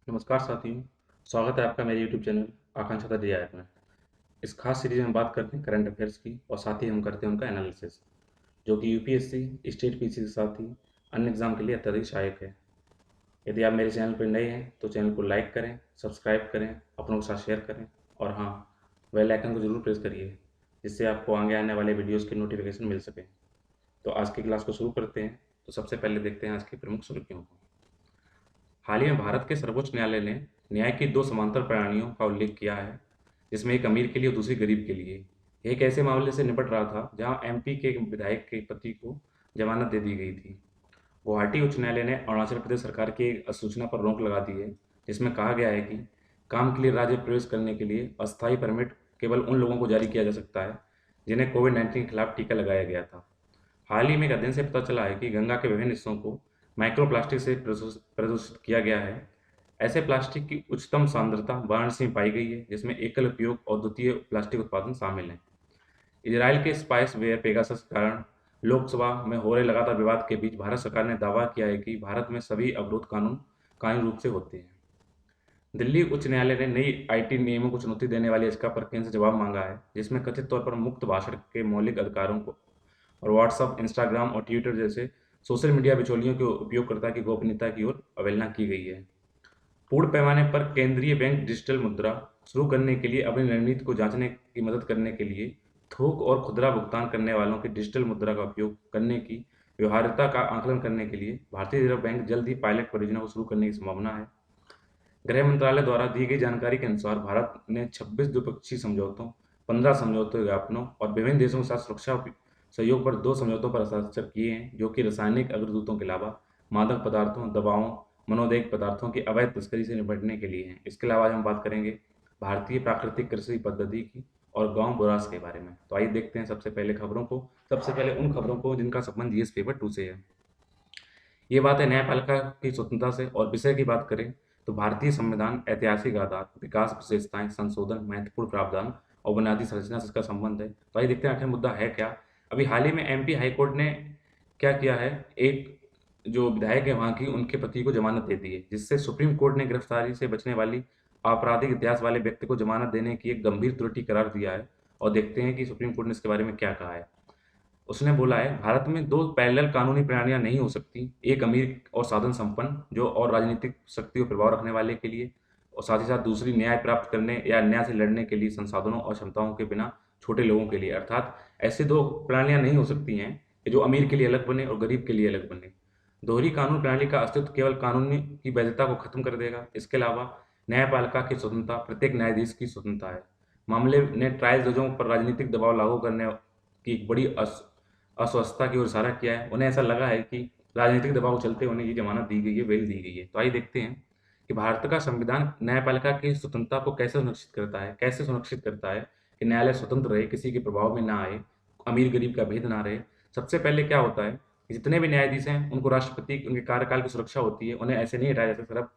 नमस्कार साथियों, स्वागत है आपका मेरे यूट्यूब चैनल आकांक्षा द डीआईएफ में। इस खास सीरीज में बात करते हैं करंट अफेयर्स की और साथ ही हम करते हैं उनका एनालिसिस, जो कि यूपीएससी, स्टेट पीसी के साथ ही अन्य एग्जाम के लिए अत्यधिक सहायक है। यदि आप मेरे चैनल पर नए हैं तो चैनल को लाइक करें, सब्सक्राइब करें, अपनों के साथ शेयर करें और हाँ, बेल आइकन को जरूर प्रेस करिए, जिससे आपको आगे आने वाले वीडियोज़ की नोटिफिकेशन मिल सके। तो आज की क्लास को शुरू करते हैं। तो सबसे पहले देखते हैं आज की प्रमुख सुर्खियों को। हाल ही में भारत के सर्वोच्च न्यायालय ने न्याय की दो समांतर प्रणालियों का उल्लेख किया है, जिसमें एक अमीर के लिए और दूसरी गरीब के लिए। एक ऐसे मामले से निपट रहा था जहां एमपी के विधायक के पति को जमानत दे दी गई थी। गुवाहाटी उच्च न्यायालय ने अरुणाचल प्रदेश सरकार की एक अधिसूचना पर रोक लगा दी है, जिसमें कहा गया है कि काम के लिए राज्य प्रवेश करने के लिए अस्थायी परमिट केवल उन लोगों को जारी किया जा सकता है जिन्हें कोविड-19 के खिलाफ टीका लगाया गया था। हाल ही में एक अध्ययन से पता चला है कि गंगा के विभिन्न हिस्सों को माइक्रोप्लास्टिक से प्रदूषित किया गया है। ऐसे प्लास्टिक की उच्चतम सांद्रता वाराणसी में पाई गई है, जिसमें एकल उपयोग और द्वितीय प्लास्टिक उत्पादन शामिल हैं। इजराइल के स्पाइस वेयर पेगासस के कारण लोकसभा में हो रहे लगातार विवाद के बीच भारत सरकार ने दावा किया है कि भारत में सभी अवरोध कानूनी रूप से होते हैं। दिल्ली उच्च न्यायालय ने नई आईटी नियमों को चुनौती देने वाली याचिका पर केंद्र से जवाब मांगा है, जिसमें कथित तौर पर मुक्त भाषण के मौलिक अधिकारों को और व्हाट्सएप, इंस्टाग्राम और ट्विटर जैसे सोशल मीडिया बिचौलियों के उपयोगकर्ता की गोपनीयता की ओर अवहेलना की गई है। पूर्ण पैमाने पर केंद्रीय बैंक डिजिटल मुद्रा शुरू करने के लिए अपनी रणनीति को जांचने की मदद करने के लिए थोक और खुदरा भुगतान करने वालों की डिजिटल मुद्रा का उपयोग करने की व्यवहार्यता का आकलन करने के लिए भारतीय रिजर्व बैंक जल्द ही पायलट परियोजना को शुरू करने की संभावना है। गृह मंत्रालय द्वारा दी गई जानकारी के अनुसार भारत ने 26 द्विपक्षीय समझौतों, 15 समझौते ज्ञापनों और विभिन्न देशों के साथ सुरक्षा सहयोग पर 2 समझौतों पर हस्ताक्षर किए हैं, जो कि रासायनिक अग्रदूतों के अलावा मादक पदार्थों, दवाओं, मनोदेह पदार्थों की अवैध तस्करी से निपटने के लिए हैं। इसके अलावा हम बात करेंगे भारतीय प्राकृतिक कृषि पद्धति की और गांव बुरास के बारे में। तो आइए देखते हैं सबसे पहले उन खबरों को जिनका संबंध जीएस पेपर 2 से है। ये बात है न्यायपालिका की स्वतंत्रता से, और विषय की बात करें तो भारतीय संविधान ऐतिहासिक आधार, विकास विशेषताएं, संशोधन, महत्वपूर्ण प्रावधान और बुनियादी संरचना से इसका संबंध है। तो आइए देखते हैं आखिर मुद्दा है क्या। अभी हाल ही में एमपी हाईकोर्ट ने क्या किया है, एक जो विधायक है वहाँ की, उनके पति को जमानत दे दी है, जिससे सुप्रीम कोर्ट ने गिरफ्तारी से बचने वाली आपराधिक इतिहास वाले व्यक्ति को जमानत देने की एक गंभीर त्रुटि करार दिया है। और देखते हैं कि सुप्रीम कोर्ट ने इसके बारे में क्या कहा है। उसने बोला है, भारत में दो पैरेलल कानूनी प्रणालियां नहीं हो सकती, एक अमीर और साधन संपन्न जो और राजनीतिक शक्ति और प्रभाव रखने वाले के लिए, और साथ ही साथ दूसरी न्याय प्राप्त करने या न्याय से लड़ने के लिए संसाधनों और क्षमताओं के बिना छोटे लोगों के लिए। अर्थात ऐसे दो प्रणालियां नहीं हो सकती हैं कि जो अमीर के लिए अलग बने और गरीब के लिए अलग बने। दोहरी कानून प्रणाली का अस्तित्व केवल कानूनी की वैधता को खत्म कर देगा। इसके अलावा न्यायपालिका की स्वतंत्रता प्रत्येक न्यायाधीश की स्वतंत्रता है। मामले ने ट्रायल जजों पर राजनीतिक दबाव लागू करने की एक बड़ी अस्वस्थता की ओर इशारा किया है। उन्हें ऐसा लगा है कि राजनीतिक दबाव के चलते उन्हें ये जमानत दी गई है, बेल दी गई है। तो आइए देखते हैं कि भारत का संविधान न्यायपालिका की स्वतंत्रता को कैसे सुनिश्चित करता है, कैसे सुनिश्चित करता है कि न्यायालय स्वतंत्र रहे, किसी के प्रभाव में ना आए, अमीर गरीब का भेद ना रहे। सबसे पहले क्या होता है कि जितने भी न्यायाधीश हैं उनको राष्ट्रपति उनके कार्यकाल की सुरक्षा होती है, उन्हें ऐसे नहीं हटाया जा सकता। सिर्फ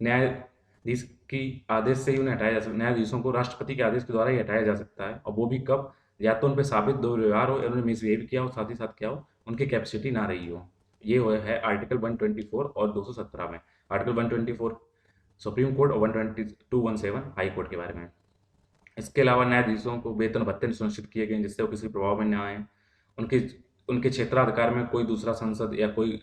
न्यायाधीश की आदेश से ही उन्हें हटाया जा सकता, न्यायाधीशों को राष्ट्रपति के आदेश के द्वारा ही हटाया जा सकता है, और वो भी कब, या तो उन पे साबित दुर्व्यवहार हो या उन्होंने मिसबिहेव किया हो, साथ ही साथ क्या हो, उनकी कैपेसिटी ना रही हो। ये है आर्टिकल 124 और 217 में। आर्टिकल 124 सुप्रीम कोर्ट और 12217 हाई कोर्ट के बारे में। इसके अलावा न्यायाधीशों को वेतन भत्ते सुनिश्चित किए गए जिससे वो किसी प्रभाव में न आए। उनके उनके क्षेत्राधिकार में कोई दूसरा संसद या कोई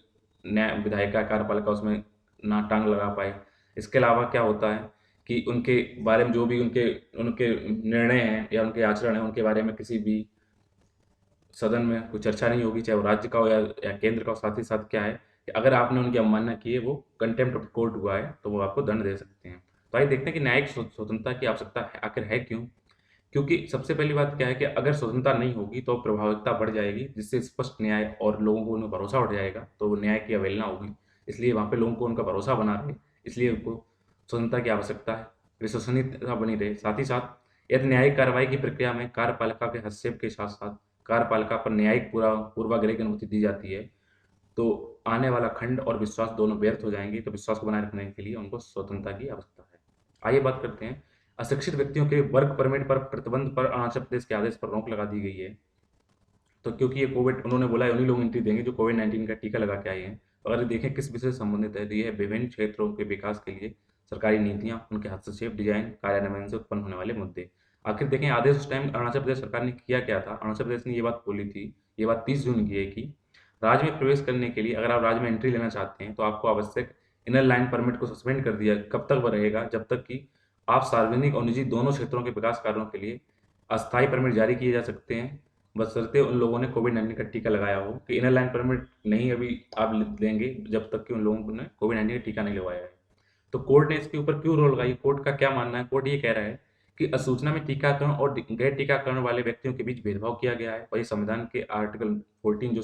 न्याय विधायिका कार्यपालिका उसमें ना टांग लगा पाए। इसके अलावा क्या होता है कि उनके बारे में जो भी उनके उनके निर्णय हैं या उनके आचरण हैं, उनके बारे में किसी भी सदन में कोई चर्चा नहीं होगी, चाहे वो राज्य का हो या केंद्र का हो। साथ ही साथ क्या है कि अगर आपने उनकी अवमानना की है, वो कंटेम्प्ट ऑफ कोर्ट हुआ है, तो वो आपको दंड दे सकते हैं। तो आइए देखते हैं कि न्यायिक स्वतंत्रता की आवश्यकता आखिर है क्यों। क्योंकि सबसे पहली बात क्या है कि अगर स्वतंत्रता नहीं होगी तो प्रभावकता बढ़ जाएगी, जिससे स्पष्ट न्याय और लोगों को उन्हें भरोसा उठ जाएगा, तो वो न्याय की अवहेलना होगी। इसलिए वहाँ पे लोगों को उनका भरोसा बना रहे, इसलिए उनको स्वतंत्रता की आवश्यकता है, विश्वसनीयता बनी रहे। साथ ही साथ यदि न्यायिक कार्रवाई की प्रक्रिया में कार्यपालिका के हस्तक्षेप के साथ साथ कार्यपालिका पर न्यायिक पूर्वाग्रह की अनुमति दी जाती है, तो आने वाला खंड और विश्वास दोनों व्यर्थ हो जाएंगे। तो विश्वास को बनाए रखने के लिए उनको स्वतंत्रता की आवश्यकता है। आइए बात करते हैं अशिक्षित व्यक्तियों के वर्क परमिट पर प्रतिबंध पर अरुणाचल प्रदेश के आदेश पर रोक लगा दी गई है। तो क्योंकि ये कोविड, उन्होंने बोला है उन्हीं लोग एंट्री देंगे जो कोविड-19 का टीका लगा के आए हैं। तो अगर देखें किस विषय से संबंधित है, तो ये है विभिन्न क्षेत्रों के विकास के लिए सरकारी नीतियां, उनके हस्तक्षेप, डिजाइन, कार्यान्वयन से उत्पन्न होने वाले मुद्दे। आखिर देखें आदेश उस टाइम अरुणाचल प्रदेश सरकार ने किया क्या था। अरुणाचल प्रदेश ने ये बात बोली थी, ये बात 30 जून की है कि राज्य में प्रवेश करने के लिए, अगर आप राज्य में एंट्री लेना चाहते हैं, तो आपको आवश्यक इनर लाइन परमिट को सस्पेंड कर दिया। कब तक वह रहेगा? जब तक कि आप सार्वजनिक और निजी दोनों क्षेत्रों के विकास कार्यों के लिए अस्थायी परमिट जारी किए जा सकते हैं, बशर्ते उन लोगों ने कोविड-19 का टीका लगाया हो। कि इनर लाइन परमिट नहीं अभी आप देंगे जब तक कि उन लोगों ने कोविड-19 का टीका नहीं लगवाया है। तो कोर्ट ने इसके ऊपर क्यों रोक लगाई? कोर्ट का क्या मानना है? कोर्ट ये कह रहा है कि अधिसूचना में टीकाकरण और गैर टीकाकरण वाले व्यक्तियों के बीच भेदभाव किया गया है। वही संविधान के आर्टिकल 14 जो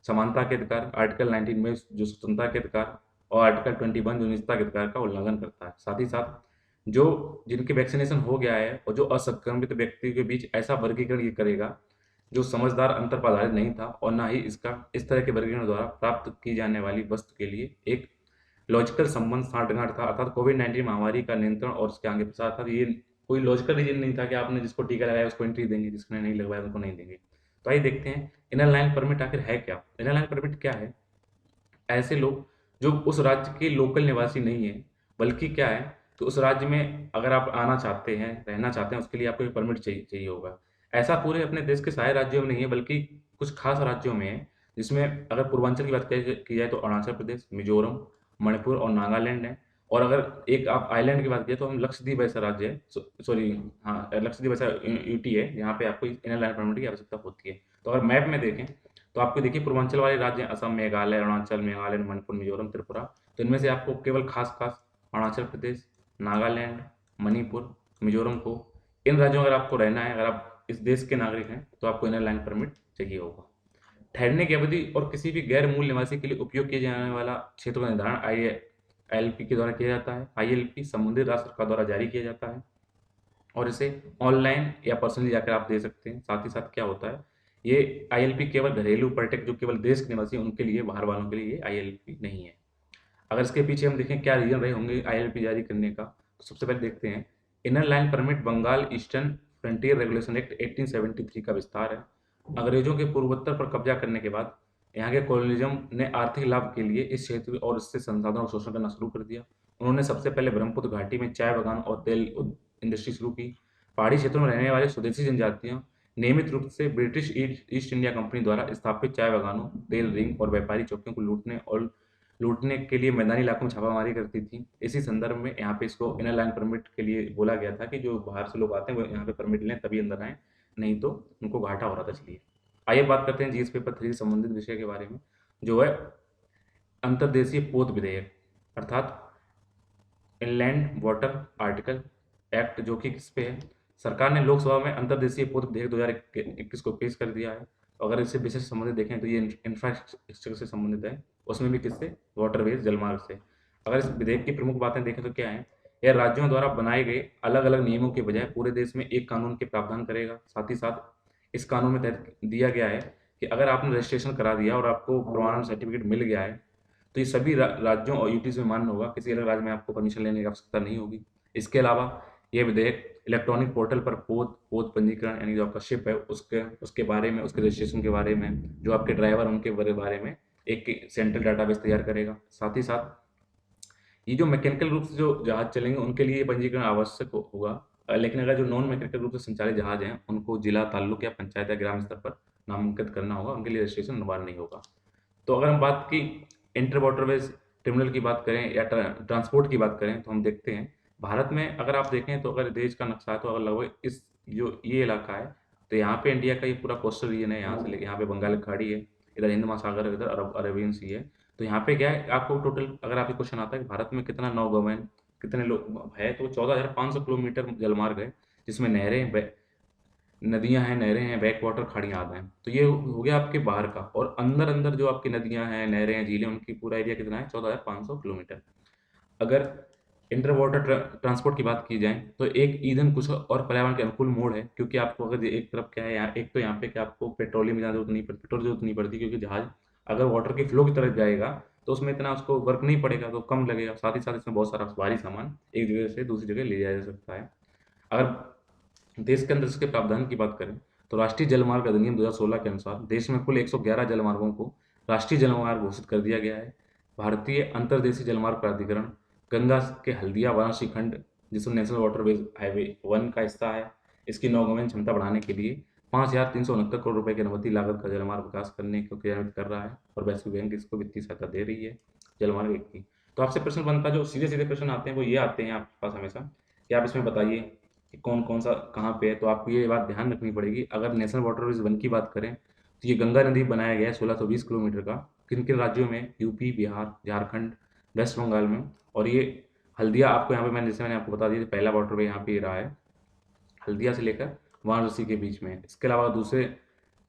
समानता के अधिकार, आर्टिकल 19 में जो स्वतंत्रता के अधिकार और आर्टिकल 21 जो निजता के अधिकार का उल्लंघन करता है। साथ ही साथ जो जिनके वैक्सीनेशन हो गया है और जो असंक्रमित व्यक्ति के बीच ऐसा वर्गीकरण ये करेगा जो समझदार अंतर पर आधारित नहीं था, और ना ही इसका इस तरह के वर्गीकरण द्वारा प्राप्त की जाने वाली वस्तु के लिए एक लॉजिकल संबंध साठगांठ था। अर्थात कोविड-19 महामारी का नियंत्रण और उसके आगे प्रसार था। ये कोई लॉजिकल रीजन नहीं था कि आपने जिसको टीका लगाया उसको एंट्री देंगे, जिसने नहीं लगवाया उनको नहीं देंगे। तो आइए देखते हैं इनर लाइन परमिट आखिर है क्या? इनर लाइन परमिट क्या है? ऐसे लोग जो उस राज्य के लोकल निवासी नहीं है, बल्कि क्या है कि उस राज्य में अगर आप आना चाहते हैं, रहना चाहते हैं, उसके लिए आपको एक परमिट चाहिए होगा। ऐसा पूरे अपने देश के सारे राज्यों में नहीं है, बल्कि कुछ खास राज्यों में है, जिसमें अगर पूर्वांचल की बात की जाए तो अरुणाचल प्रदेश, मिजोरम, मणिपुर और नागालैंड है। और अगर एक आप आइलैंड की बात करें तो हम लक्षद्वीप ऐसा राज्य है, सॉरी, हाँ, लक्षद्वीप ऐसा यूटी है जहाँ पे आपको इनर लाइन परमिट की आवश्यकता होती है। तो अगर मैप में देखें तो आपको देखिए पूर्वांचल वाले राज्य हैं, असम, मेघालय, अरुणाचल, मेघालय, मणिपुर, मिजोरम, त्रिपुरा। तो इनमें से आपको केवल खास अरुणाचल प्रदेश, नागालैंड, मणिपुर, मिजोरम को, इन राज्यों में अगर आपको रहना है, अगर आप इस देश के नागरिक हैं, तो आपको इनर लाइन परमिट चाहिए होगा। ठहरने की अवधि और किसी भी गैर मूल निवासी के लिए उपयोग किए जाने वाला क्षेत्र का निर्धारण आईएलपी के द्वारा किया जाता है। आईएलपी संबंधित राज्य सरकार द्वारा जारी किया जाता है और इसे ऑनलाइन या पर्सनली जाकर आप दे सकते हैं। साथ ही साथ क्या होता है, ये आईएलपी केवल घरेलू पर्यटक जो केवल देश के निवासी उनके लिए, बाहर वालों के लिए ये आईएलपी नहीं है। अगर इसके पीछे हम देखें क्या रीजन रहे होंगे आईएलपी जारी करने का, तो सबसे पहले देखते हैं inner line permit Bengal eastern frontier regulation act 1873 का विस्तार है। अंग्रेजों के पूर्वोत्तर पर कब्जा करने के बाद यहाँ के कॉलोनिज्म ने आर्थिक लाभ के लिए इस क्षेत्र और इससे संसाधनों का शोषण करना शुरू कर दिया। उन्होंने सबसे पहले ब्रह्मपुत्र घाटी में चाय बागान और तेल इंडस्ट्री शुरू की। पहाड़ी क्षेत्रों में रहने वाले स्वदेशी जनजातियां नियमित रूप से ब्रिटिश ईस्ट इंडिया कंपनी द्वारा स्थापित चाय बागानों, तेल रिंग और व्यापारी चौकियों को लूटने के लिए मैदानी इलाकों में छापामारी करती थी। इसी संदर्भ में यहाँ पे इसको इनर लाइन परमिट के लिए बोला गया था कि जो बाहर से लोग आते हैं वो यहाँ पे परमिट लें तभी अंदर आए, नहीं तो उनको घाटा हो रहा था। चलिए आइए बात करते हैं जीएस पेपर 3 से संबंधित विषय के बारे में, जो है अंतर्देशीय पोत विधेयक, अर्थात इनलैंड वाटर आर्टिकल एक्ट, जो कि किस पे है। सरकार ने लोकसभा में अंतर्देशीय पोत विधेयक 2021 को पेश कर दिया है। अगर इससे विषय से संबंधित देखें तो ये इंफ्रास्ट्रक्चर से संबंधित है, उसमें भी किससे, वाटरवेज, जलमार्ग से। अगर इस विधेयक की प्रमुख बातें देखें तो क्या है, यह राज्यों द्वारा बनाए गए अलग अलग नियमों के बजाय पूरे देश में एक कानून के प्रावधान करेगा। साथ ही साथ इस कानून में तहत दिया गया है कि अगर आपने रजिस्ट्रेशन करा दिया और आपको प्रमाणन सर्टिफिकेट मिल गया है, तो ये सभी राज्यों और यूटीज में मान्य होगा, किसी अलग राज्य में आपको परमिशन लेने की आवश्यकता नहीं होगी। इसके अलावा ये विधेयक इलेक्ट्रॉनिक पोर्टल पर पोत पंजीकरण, यानी जो आपका शिप है उसके बारे में, उसके रजिस्ट्रेशन के बारे में, जो आपके ड्राइवर उनके बारे में एक सेंट्रल डाटाबेस तैयार करेगा। साथ ही साथ ये जो मैकेनिकल रूप से जो जहाज चलेंगे उनके लिए पंजीकरण आवश्यक होगा, लेकिन अगर जो नॉन मैकेनिकल रूप से संचालित जहाज हैं उनको जिला, ताल्लुक या पंचायत या ग्राम स्तर पर नामांकित करना होगा, उनके लिए रजिस्ट्रेशन अनिवार्य नहीं होगा। तो अगर हम बात की इंटर वाटरवेज टर्मिनल की बात करें या ट्रांसपोर्ट की बात करें, तो हम देखते हैं भारत में अगर आप देखें तो अगर देश का नक्शा है तो अगर लगभग इस जो ये इलाका है, तो यहाँ पे इंडिया का ये पूरा कोस्टल रीजन है, यहाँ से लेके यहाँ पे बंगाल की खाड़ी है, इधर हिंद महासागर है, इधर अरेबियन सी है। तो यहाँ पे क्या है, आपको टोटल अगर आपके क्वेश्चन आता है कि भारत में कितना नौगमन, कितने लोग है, तो 14,500 किलोमीटर जलमार्ग है, जिसमें नदियां हैं, नहरें हैं, बैक वाटर, खाड़ियाँ आदि हैं। तो ये हो गया आपके बाहर का, और अंदर अंदर जो आपकी नदियां हैं, नहरें हैं, झीलें, उनकी पूरा एरिया कितना है, 14,500 किलोमीटर। अगर इंटर वाटर ट्रांसपोर्ट की बात की जाए तो एक ईंधन कुशल और पर्यावरण के अनुकूल मोड है, क्योंकि आपको अगर एक तरफ क्या है, यहाँ एक तो यहाँ पे क्या आपको पेट्रोलियम की जरूरत नहीं पड़ती, पेट्रोल की जरूरत नहीं पड़ती, क्योंकि जहाज अगर वाटर के फ्लो की तरफ जाएगा तो उसमें इतना उसको वर्क नहीं पड़ेगा, तो कम लगेगा। साथ ही साथ इसमें बहुत सारा भारी सामान एक जगह से दूसरी जगह ले जाया जा सकता है। अगर देश के अंदर इसके प्रावधान की बात करें तो राष्ट्रीय जलमार्ग अधिनियम 2016 के अनुसार देश में कुल 111 जलमार्गों को राष्ट्रीय जलमार्ग घोषित कर दिया गया है। भारतीय अंतर्देशीय जलमार्ग प्राधिकरण गंगा के हल्दिया वाराणसी खंड, जिसमें नेशनल वाटरवेज हाईवे 1 का हिस्सा है, इसकी नौगमन क्षमता बढ़ाने के लिए 5,369 करोड़ रुपए की अनुमति लागत का जलमार्ग विकास करने को क्रियान्वित कर रहा है और वैश्विक बैंक इसको वित्तीय सहायता दे रही है जलमार्ग की। तो आपसे प्रश्न बनता है, जो सीधे सीधे प्रश्न आते हैं वो ये आते हैं आपके पास हमेशा कि आप इसमें बताइए कि कौन कौन सा कहाँ पे है। तो आपको ये बात ध्यान रखनी पड़ेगी, अगर नेशनल वाटरवेज 1 की बात करें तो ये गंगा नदी बनाया गया है 1620 किलोमीटर का। किन किन राज्यों में? यूपी, बिहार, झारखंड, वेस्ट बंगाल में। और ये हल्दिया आपको यहाँ पे मैंने आपको बता दिया, पहला वाटरवे यहाँ पे रहा है हल्दिया से लेकर वाराणसी के बीच में। इसके अलावा दूसरे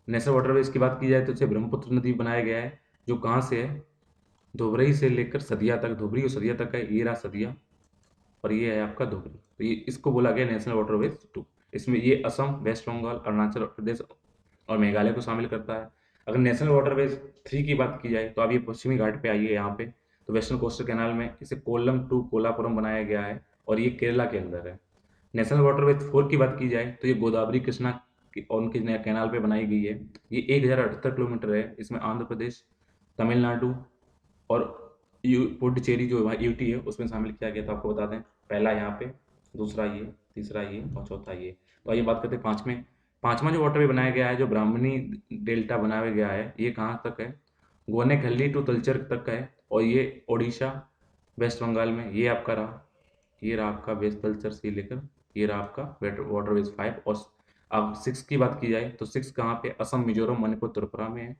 नेशनल वाटरवेज की बात की जाए तो इसे ब्रह्मपुत्र नदी बनाया गया है, जो कहाँ से है? धोबरई से लेकर सदिया तक, धोबरी और सदिया तक है, ये रहा सदिया और ये है आपका धोबरी। तो ये इसको बोला गया नेशनल वाटरवेज 2। इसमें ये असम, वेस्ट बंगाल, अरुणाचल प्रदेश और मेघालय को शामिल करता है। अगर नेशनल वाटरवेज 3 की बात की जाए तो आप ये पश्चिमी घाट पे आइए यहाँ पे, तो वेस्टर्न कोस्टल कैनाल में इसे कोल्लम टू कोलापुरम बनाया गया है और ये केरला के अंदर है। नेशनल वाटरवेज 4 की बात की जाए तो ये गोदावरी कृष्णा और उनके नया कैनाल पे बनाई गई है। ये 1078 किलोमीटर है। इसमें आंध्र प्रदेश, तमिलनाडु और पुडुचेरी जो यूटी है उसमें शामिल किया गया था। आपको बता दें, पहला यहाँ पे, दूसरा ये, तीसरा ये और चौथा ये। तो आइए बात करते हैं पाँचवा जो वाटरवे बनाया गया है, जो ब्राह्मणी डेल्टा बनाया गया है, ये कहाँ तक है? गोनेखल्ली टू तलचर तक है और ये ओडिशा, वेस्ट बंगाल में। ये आपका रहा, ये रहा आपका वेस्ट तलचर से लेकर, ये रहा आपका वाटरवेज 5। और अब 6 की बात की जाए तो 6 कहाँ पे? असम, मिजोरम, मणिपुर, त्रिपुरा में है,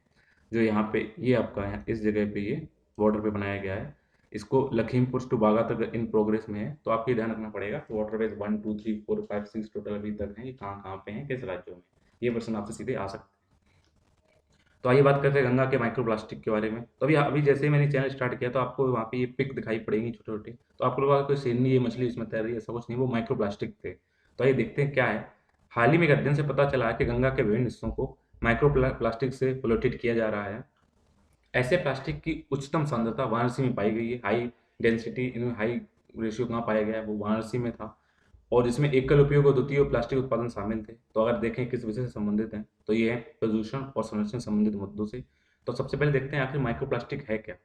जो यहाँ पे ये आपका है, इस जगह पे ये बॉर्डर पे बनाया गया है। इसको लखीमपुर टू बागा तक इन प्रोग्रेस में है। तो आपको ये ध्यान रखना पड़ेगा कि वाटरवेज 1, 2, 3, 4, 5, 6 टोटल अभी तक हैं, ये कहाँ कहाँ पे हैं, किस राज्यों में। ये प्रश्न आपसे सीधे आ सकते हैं। तो आइए बात करते हैं गंगा के माइक्रो प्लास्टिक के बारे में। तो अभी अभी जैसे ही मैंने चैनल स्टार्ट किया तो आपको वहाँ पे ये पिक दिखाई पड़ेंगी छोटे छोटे, तो आपको लगा कोई सीनरी, ये मछली इसमें तैर रही है, ऐसा कुछ नहीं, वो माइक्रो प्लास्टिक थे। तो आइए देखते हैं क्या है। हाल ही में एक अध्ययन से पता चला है कि गंगा के विभिन्न हिस्सों को माइक्रो प्लास्टिक से पोल्यूटेड किया जा रहा है। ऐसे प्लास्टिक की उच्चतम सांद्रता वाराणसी में पाई गई है। हाई डेंसिटी, इनमें हाई रेशियो कहाँ पाया गया है? वो वाराणसी में था। और इसमें एकल उपयोग और द्वितीय प्लास्टिक उत्पादन शामिल थे। तो अगर देखें किस विषय से संबंधित हैं तो ये है प्रदूषण और संरक्षण से संबंधित मुद्दों से। तो सबसे पहले देखते हैं आखिर माइक्रो प्लास्टिक है क्या।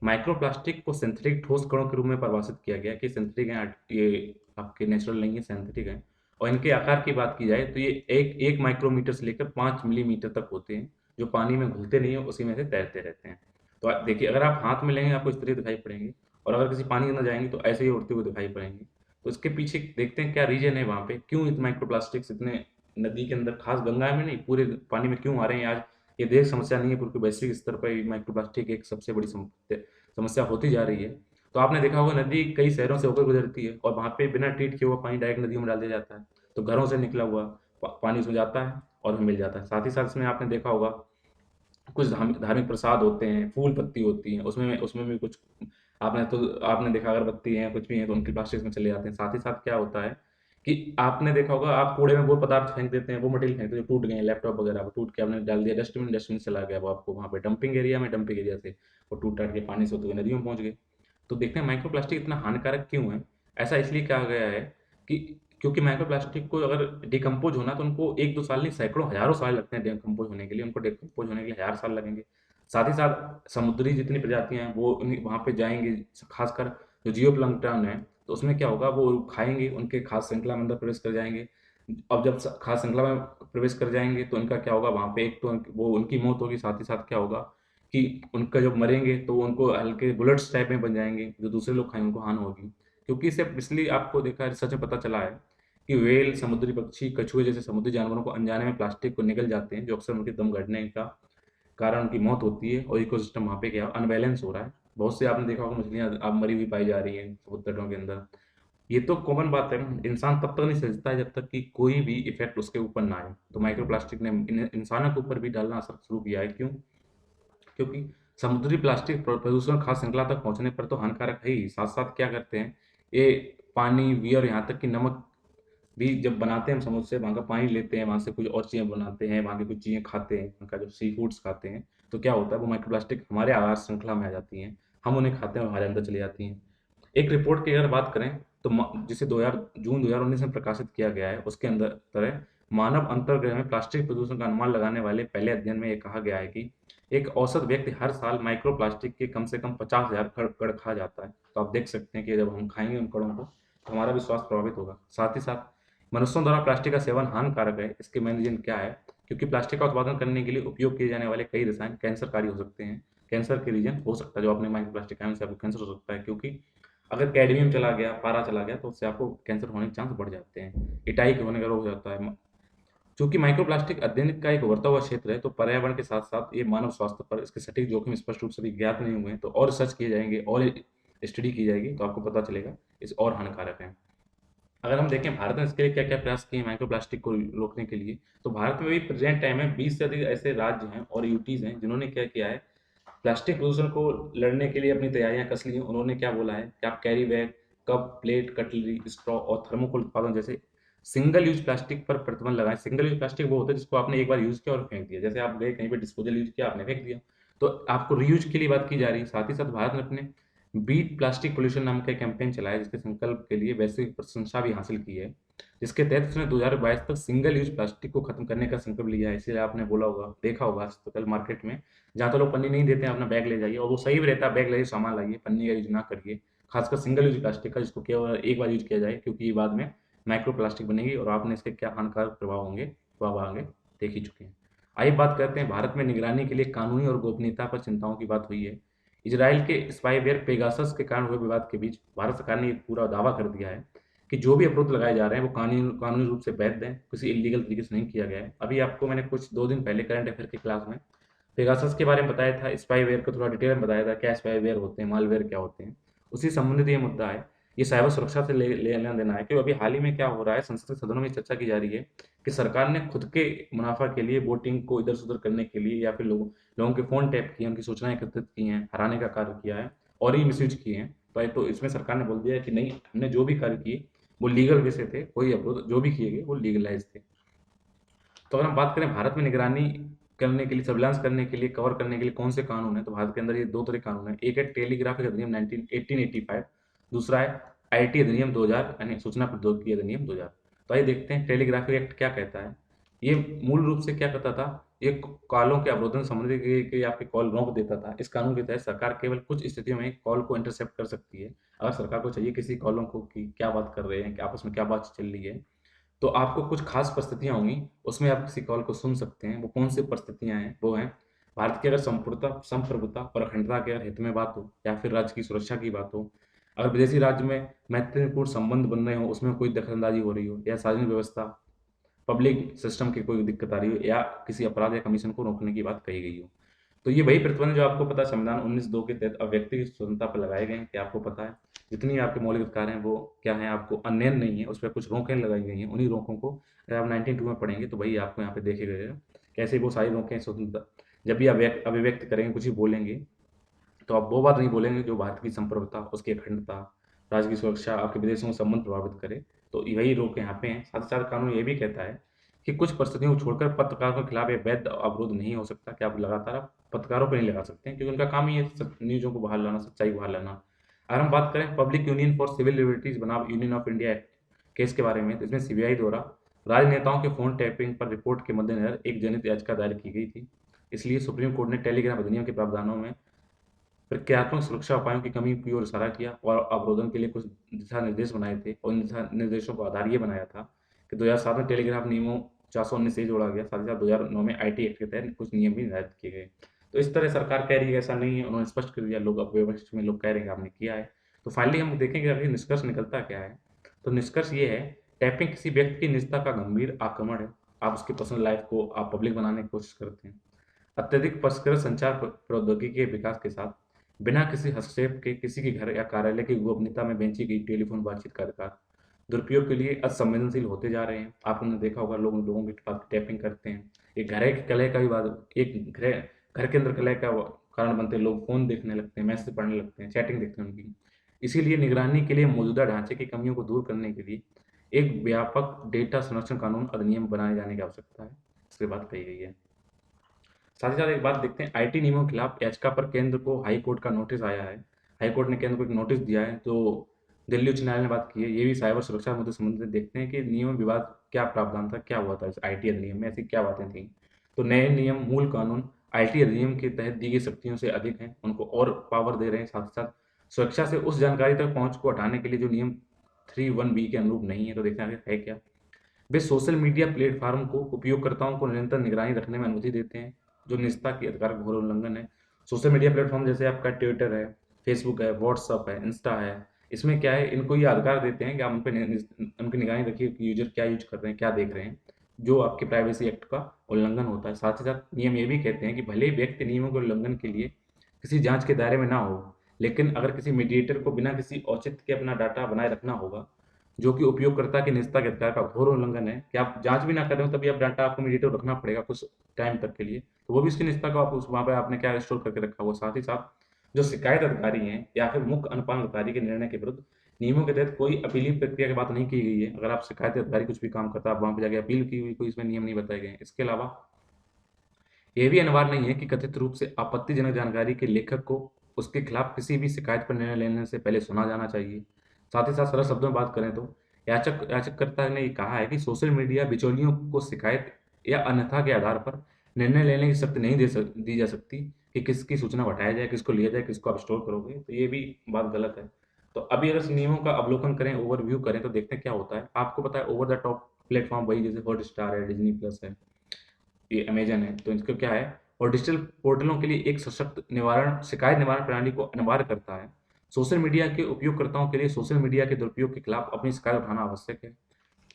माइक्रो प्लास्टिक को सिंथेटिक ठोस कणों के रूप में परिभाषित किया गया कि सिंथेटिक हैं, ये आपके नेचुरल नहीं है, सिंथेटिक हैं। और इनके आकार की बात की जाए तो ये एक माइक्रोमीटर से लेकर 5 मिलीमीटर तक होते हैं, जो पानी में घुलते नहीं है, उसी में से तैरते रहते हैं। तो देखिए, अगर आप हाथ में लेंगे आपको इस तरह दिखाई पड़ेंगे, और अगर किसी पानी के अंदर जाएंगे तो ऐसे ही उड़ते हुए दिखाई पड़ेंगे। तो इसके पीछे देखते हैं क्या रीजन है वहाँ पे, क्यों इतने माइक्रो प्लास्टिक्स इतने नदी के अंदर, खास गंगा में नहीं, पूरे पानी में क्यों आ रहे हैं आज? ये देश समस्या नहीं है, क्योंकि वैश्विक स्तर पर माइक्रो प्लास्टिक एक सबसे बड़ी समस्या होती जा रही है। तो आपने देखा होगा नदी कई शहरों से होकर गुजरती है और वहाँ पे बिना ट्रीट किए हुआ पानी डायरेक्ट नदियों में डाल दिया जाता है। तो घरों से निकला हुआ पानी उसमें जाता है और हमें मिल जाता है। साथ ही साथ इसमें आपने देखा होगा कुछ धार्मिक प्रसाद होते हैं, फूल पत्ती होती हैं, उसमें भी कुछ आपने देखा, अगरबत्ती है, कुछ भी है, तो उनके प्लास्टिक में चले जाते हैं। साथ ही साथ क्या होता है कि आपने देखा होगा, आप कूड़े में वो पदार्थ फेंक देते हैं, वो मटेरियल फेंकते हैं जो टूट गए हैं, लैपटॉप वगैरह वो टूट के आपने डाल दिया डस्टबिन, डस्टबिन चला गया, वो आपको वहाँ पे डंपिंग एरिया में, डंपिंग एरिया से वो टूट टाट के पानी से होते हुए नदियों में पहुँच गए। तो देखते हैं माइक्रो प्लास्टिक इतना हानिकारक क्यों है। ऐसा इसलिए कहा गया है कि क्योंकि माइक्रो प्लास्टिक को अगर डिकम्पोज होना तो उनको 1-2 साल नहीं, सैकड़ों हज़ारों साल लगते हैं डिकम्पोज होने के लिए, उनको डिकम्पोज होने के लिए हज़ार साल लगेंगे। साथ ही साथ समुद्री जितनी प्रजातियाँ हैं वो वहाँ पे जाएंगी, खासकर जो जियो प्लैंकटन है, तो उसमें क्या होगा, वो खाएंगे, उनके खाद्य श्रृंखला में अंदर प्रवेश कर जाएंगे। अब जब खाद्य श्रृंखला में प्रवेश कर जाएंगे तो उनका क्या होगा, वहाँ पे एक तो वो उनकी मौत होगी, साथ ही साथ क्या होगा कि उनका जब मरेंगे तो उनको हल्के बुलेट्स टाइप में बन जाएंगे, जो दूसरे लोग खाएंगे उनको हानि होगी। क्योंकि इसे इसलिए आपको देखा, रिसर्च में पता चला है कि व्हेल, समुद्री पक्षी, कछुए जैसे समुद्री जानवरों को अनजाने में प्लास्टिक को निगल जाते हैं, जो अक्सर उनके दम घटने का कारण उनकी मौत होती है और इकोसिस्टम वहाँ पे क्या अनबैलेंस हो रहा है। बहुत से आपने देखा होगा मछलियाँ अब मरी हुई पाई जा रही हैं समुद्र तटों के अंदर। ये तो कॉमन बात है, इंसान तब तक नहीं समझता है जब तक कि कोई भी इफेक्ट उसके ऊपर ना आए। तो माइक्रो प्लास्टिक ने इंसानों के ऊपर भी डालना असर शुरू किया है। क्यों? क्योंकि समुद्री प्लास्टिक प्रदूषण खाद्य श्रृंखला तक पहुंचने पर तो हानिकारक है ही, साथ साथ क्या करते हैं, ये पानी भी और यहाँ तक कि नमक भी जब बनाते हैं, हम समुद्र से वहाँ का पानी लेते हैं, वहाँ से कुछ और चीज़ें बनाते हैं, वहाँ की कुछ चीज़ें खाते हैं, वहाँ का जो सी फूड्स खाते हैं, तो क्या होता है, वो माइक्रो प्लास्टिक हमारे आहार श्रृंखला में आ जाती हैं, हम उन्हें खाते हैं और हमारे अंदर चली जाती हैं। एक रिपोर्ट की अगर बात करें तो जिसे 2000 जून 2019 में प्रकाशित किया गया है, उसके अंदर तरह मानव अंतर्ग्रह में प्लास्टिक प्रदूषण का अनुमान लगाने वाले पहले अध्ययन में ये कहा गया है कि एक औसत व्यक्ति हर साल माइक्रो प्लास्टिक के कम से कम 50,000 कण खा जाता है। तो आप देख सकते हैं कि जब हम खाएंगे उन कणों को तो हमारा भी स्वास्थ्य प्रभावित होगा। साथ ही साथ मनुष्यों द्वारा प्लास्टिक का सेवन हानिकारक है। इसके मेन रीजन क्या है? क्योंकि प्लास्टिक का उत्पादन करने के लिए उपयोग किए जाने वाले कई रसायन कैंसरकारी हो सकते हैं। कैंसर के रीजन हो सकता है, जो आपने माइक्रो प्लास्टिक खाया उनसे आपको कैंसर हो सकता है, क्योंकि अगर कैडमियम चला गया, पारा चला गया, तो उससे आपको कैंसर होने के चांस बढ़ जाते हैं। इटाई के होने का रोग हो जाता है। चूंकि माइक्रोप्लास्टिक अध्ययन का एक उभरता हुआ क्षेत्र है, तो पर्यावरण के साथ साथ ये मानव स्वास्थ्य पर इसके सटीक जोखिम स्पष्ट रूप से अभी ज्ञात नहीं हुए हैं। तो और रिसर्च किए जाएंगे और स्टडी की जाएगी तो आपको पता चलेगा इस और हानिकारक है। अगर हम देखें भारत ने इसके लिए क्या क्या प्रयास किए माइक्रोप्लास्टिक को रोकने के लिए, तो भारत में भी प्रेजेंट टाइम में 20 से अधिक ऐसे राज्य हैं और यूटीज हैं जिन्होंने क्या किया है, प्लास्टिक प्रदूषण को लड़ने के लिए अपनी तैयारियां कस ली हैं। उन्होंने क्या बोला है कि आप carry bag, cup, plate, cutlery, straw और थर्मोकोल उत्पादन जैसे सिंगल यूज प्लास्टिक पर प्रतिबंध लगाएं। सिंगल यूज प्लास्टिक वो होता है जिसको आपने एक बार यूज किया और फेंक दिया, जैसे आप गए कहीं पे डिस्पोजल यूज किया आपने फेंक दिया, तो आपको रीयूज के लिए बात की जा रही है। साथ ही साथ भारत ने अपने बीट प्लास्टिक पोल्यूशन नाम का कैंपेन चलाया, जिसके संकल्प के लिए वैश्विक प्रशंसा भी हासिल की है, जिसके तहत उसने 2022 तक सिंगल यूज प्लास्टिक को खत्म करने का संकल्प लिया है। इसलिए आपने बोला होगा, देखा होगा आजकल मार्केट में जहाँ तो लोग पन्नी नहीं देते हैं, अपना बैग ले जाइए, और वो सही भी रहता है, बैग लाइए, सामान लाइए, पन्नी का यूज ना करिए, खासकर सिंगल यूज प्लास्टिक का, जिसको केवल एक बार यूज किया जाए, क्योंकि ये बाद में माइक्रो प्लास्टिक बनेगी और आपने इसके क्या हानिकारक प्रभाव होंगे वो आप आगे देख ही चुके हैं। आइए बात करते हैं भारत में निगरानी के लिए कानूनी और गोपनीयता पर चिंताओं की बात हुई है। इजराइल के स्पाईवेयर पेगासस के कारण हुए विवाद के बीच भारत सरकार ने एक पूरा दावा कर दिया है कि जो भी अवरोध लगाए जा रहे हैं वो कानूनी रूप से वैध हैं, किसी इलीगल तरीके से नहीं किया गया है। अभी आपको मैंने कुछ 2 दिन पहले करंट अफेयर की क्लास में पेगासस के बारे में बताया था, स्पाईवेयर को थोड़ा डिटेल में बताया था, क्या स्पाईवेयर होते हैं, मालवेयर क्या होते हैं। उसी संबंधित ये मुद्दा है, ये साइबर सुरक्षा से लेना देना है। क्योंकि अभी हाल ही में क्या हो रहा है, संसद के सदनों में चर्चा की जा रही है कि सरकार ने खुद के मुनाफा के लिए वोटिंग को इधर से उधर करने के लिए, या फिर लोगों के फोन टैप किए, उनकी सूचनाएं एकत्रित की हैं, हराने का कार्य किया है और ही मिसयूज किए हैं। तो इसमें सरकार ने बोल दिया है कि नहीं, हमने जो भी कार्य किए वो लीगल वे से थे, कोई अवरोध जो भी किए गए वो लीगलाइज थे। तो अगर हम बात करें भारत में निगरानी करने के लिए, सर्विलांस करने के लिए, कवर करने के लिए कौन से कानून है, तो भारत के अंदर ये 2 तरह के कानून है। एक है टेलीग्राफिक अधिनियम 1885, दूसरा है आईटी अधिनियम 2000, यानी सूचना प्रौद्योगिकी अधिनियम 2000। तो आइए देखते हैं टेलीग्राफिक एक्ट क्या कहता है। ये मूल रूप से क्या करता था, ये कॉलों के अवरोधन संबंधी के आपके कॉल रोक देता था। इस कानून के तहत सरकार केवल कुछ स्थितियों में कॉल को इंटरसेप्ट कर सकती है। अगर सरकार को चाहिए किसी कॉलों को कि क्या बात कर रहे हैं, कि आपस में क्या बात चल रही है, तो आपको कुछ खास परिस्थितियां होंगी, उसमें आप किसी कॉल को सुन सकते हैं। वो कौन सी परिस्थितियां हैं? वो हैं, भारत की अगर संपूर्णता, संप्रभुता और अखंडता के अगर हित में बात हो, या फिर राज्य की सुरक्षा की बात हो, अगर विदेशी राज्य में महत्वपूर्ण संबंध बन रहे हो, उसमें कोई दखलंदाजी हो रही हो, या सार्वजनिक व्यवस्था, पब्लिक सिस्टम की कोई दिक्कत आ रही हो, या किसी अपराध या कमीशन को रोकने की बात कही गई हो। तो ये वही प्रतिबंध जो आपको पता है संविधान 19(2) के तहत व्यक्ति की स्वतंत्रता पर लगाए गए हैं, कि आपको पता है जितनी आपके मौलिक अधिकार हैं वो क्या है, आपको अन्ययन नहीं है, उस पर कुछ रोकें लगाई गई हैं। उन्हीं रोकों को अगर आप 19(2) में पढ़ेंगे तो वही आपको यहाँ पे देखे गए कैसे वो सारी रोकें स्वतंत्रता, जब भी आप अभिव्यक्त करेंगे, कुछ भी बोलेंगे, तो आप वो बात नहीं बोलेंगे जो भारत की संप्रभुता, उसकी अखंडता, राज्य की सुरक्षा, आपके विदेशों में संबंध प्रभावित करे। तो यही रोक यहाँ पे हैं। साथ ही साथ कानून ये भी कहता है कि कुछ परिस्थितियों को छोड़कर पत्रकारों के खिलाफ ये वैध अवरोध नहीं हो सकता, कि आप लगातार आप पत्रकारों पर नहीं लगा सकते हैं, क्योंकि उनका काम ही है न्यूज़ों को बाहर लाना, सच्चाई को बाहर लाना। अगर हम बात करें public union for civil liberties बनाम यूनियन ऑफ इंडिया केस के बारे में, तो इसमें सीबीआई द्वारा राजनेताओं के फोन टैपिंग पर रिपोर्ट के मद्देनजर एक जनहित याचिका दायर की गई थी। इसलिए सुप्रीम कोर्ट ने टेलीग्राम अधिनियम के प्रावधानों में प्रक्रियात्मक सुरक्षा उपायों की कमी की ओर इशारा किया और अवरोधन के लिए कुछ दिशा निर्देश बनाए थे, और इन दिशा निर्देशों को आधार ये बनाया था कि 2007 में टेलीग्राफ नियमों 419 से जोड़ा गया। साथ ही साथ 2009 में आईटी एक्ट के तहत कुछ नियम भी निर्धारित किए गए। तो इस तरह सरकार कह रही है ऐसा नहीं है, उन्होंने स्पष्ट कर दिया, लोग अब विपक्ष में लोग कह रहे हैं कि आपने किया है। तो फाइनली हम देखेंगे अभी निष्कर्ष निकलता क्या है। तो निष्कर्ष ये है, टैपिंग किसी व्यक्ति की निजता का गंभीर आक्रमण है। आप उसकी पर्सनल लाइफ को आप पब्लिक बनाने की कोशिश करते हैं। अत्यधिक परिष्कृत संचार प्रौद्योगिकी के विकास के साथ बिना किसी हस्तक्षेप के किसी के घर या कार्यालय की गोपनीयता में बेची गई टेलीफोन बातचीत का अधिकार दुरुपयोग के लिए असंवेदनशील होते जा रहे हैं। आपने देखा होगा लोग लोगों के पास टैपिंग करते हैं। एक घर के कलह का भी बात, एक घर के अंदर कलह का कारण बनते हैं, लोग फोन देखने लगते हैं, मैसेज पढ़ने लगते हैं, चैटिंग देखते हैं उनकी। इसीलिए निगरानी के लिए मौजूदा ढांचे की कमियों को दूर करने के लिए एक व्यापक डेटा संरक्षण कानून अधिनियम बनाए जाने की आवश्यकता है, इसकी बात कही गई है। साथ ही साथ एक बात देखते हैं, आईटी नियमों के खिलाफ याचिका पर केंद्र को हाई कोर्ट का नोटिस आया है। हाई कोर्ट ने केंद्र को एक नोटिस दिया है, तो दिल्ली उच्च न्यायालय ने बात की है। ये भी साइबर सुरक्षा मुद्दे संबंधित देखते हैं कि नियम विवाद क्या प्रावधान था, क्या हुआ था इस आईटी अधिनियम में, ऐसी क्या बातें थी। तो नए नियम मूल कानून आईटी अधिनियम के तहत दी गई शक्तियों से अधिक हैं, उनको और पावर दे रहे हैं। साथ ही साथ सुरक्षा से उस जानकारी तक पहुँच को हटाने के लिए जो नियम 3(1)(b) के अनुरूप नहीं है। तो देखते हैं आखिर है क्या? वे सोशल मीडिया प्लेटफ़ॉर्म को उपयोगकर्ताओं को निरंतर निगरानी रखने में अनुमति देते हैं, जो निजता के अधिकार का घोर उल्लंघन है। सोशल मीडिया प्लेटफ़ॉर्म जैसे आपका ट्विटर है, फेसबुक है, व्हाट्सएप है, इंस्टा है, इसमें क्या है, इनको ये अधिकार देते हैं कि आप उन पे उनकी निगरानी रखिए कि यूज़र क्या यूज़ कर रहे हैं, क्या देख रहे हैं, जो आपके प्राइवेसी एक्ट का उल्लंघन होता है। साथ ही साथ नियम ये भी कहते हैं कि भले ही व्यक्ति नियमों के उल्लंघन के लिए किसी जाँच के दायरे में ना हो, लेकिन अगर किसी मीडिएटर को बिना किसी औचित्य के अपना डाटा बनाए रखना होगा, जो कि उपयोगकर्ता के निजता के अधिकार का घोर उल्लंघन है कि आप जाँच भी ना कर रहे हो, तभी आप डाटा आपको मीडिएटर रखना पड़ेगा कुछ टाइम तक के लिए। तो वो भी उसकी निजता को आप उस वहाँ पे आपने क्या स्टोर करके रखा हुआ। साथ ही साथ जो शिकायत अधिकारी हैं या फिर मुख्य अनुपालन अधिकारी के निर्णय के विरुद्ध नियमों के तहत कोई अपीलीय प्रक्रिया की बात नहीं की गई है। अगर आप शिकायत अधिकारी कुछ भी काम करता है, आप वहाँ पे जाके अपील की हुई, कोई इसमें नियम नहीं बताए गए हैं। इसके अलावा ये भी अनिवार्य नहीं है कि कथित रूप से आपत्तिजनक जानकारी के लेखक को उसके खिलाफ किसी भी शिकायत पर निर्णय लेने से पहले सुना जाना चाहिए। साथ ही साथ सरल शब्दों में बात करें तो याचिकाकर्ता ने ये कहा है कि सोशल मीडिया बिचौलियों को शिकायत या अन्यथा के आधार पर निर्णय लेने की शक्ति नहीं दी जा सकती कि किसकी सूचना को हटाया जाए, किसको लिया जाए, किसको आप स्टोर करोगे। तो ये भी बात गलत है। तो अभी अगर इस नियमों का अवलोकन करें, ओवरव्यू करें, तो देखते हैं क्या होता है। आपको पता है ओवर द टॉप प्लेटफॉर्म वही जैसे हॉटस्टार है, डिज्नी प्लस है, ये अमेज़न है, तो इसका क्या है, और डिजिटल पोर्टलों के लिए एक सशक्त शिकायत निवारण प्रणाली को अनिवार्य करता है। सोशल मीडिया के उपयोगकर्ताओं के लिए सोशल मीडिया के दुरुपयोग के खिलाफ अपनी शिकायत उठाना आवश्यक है।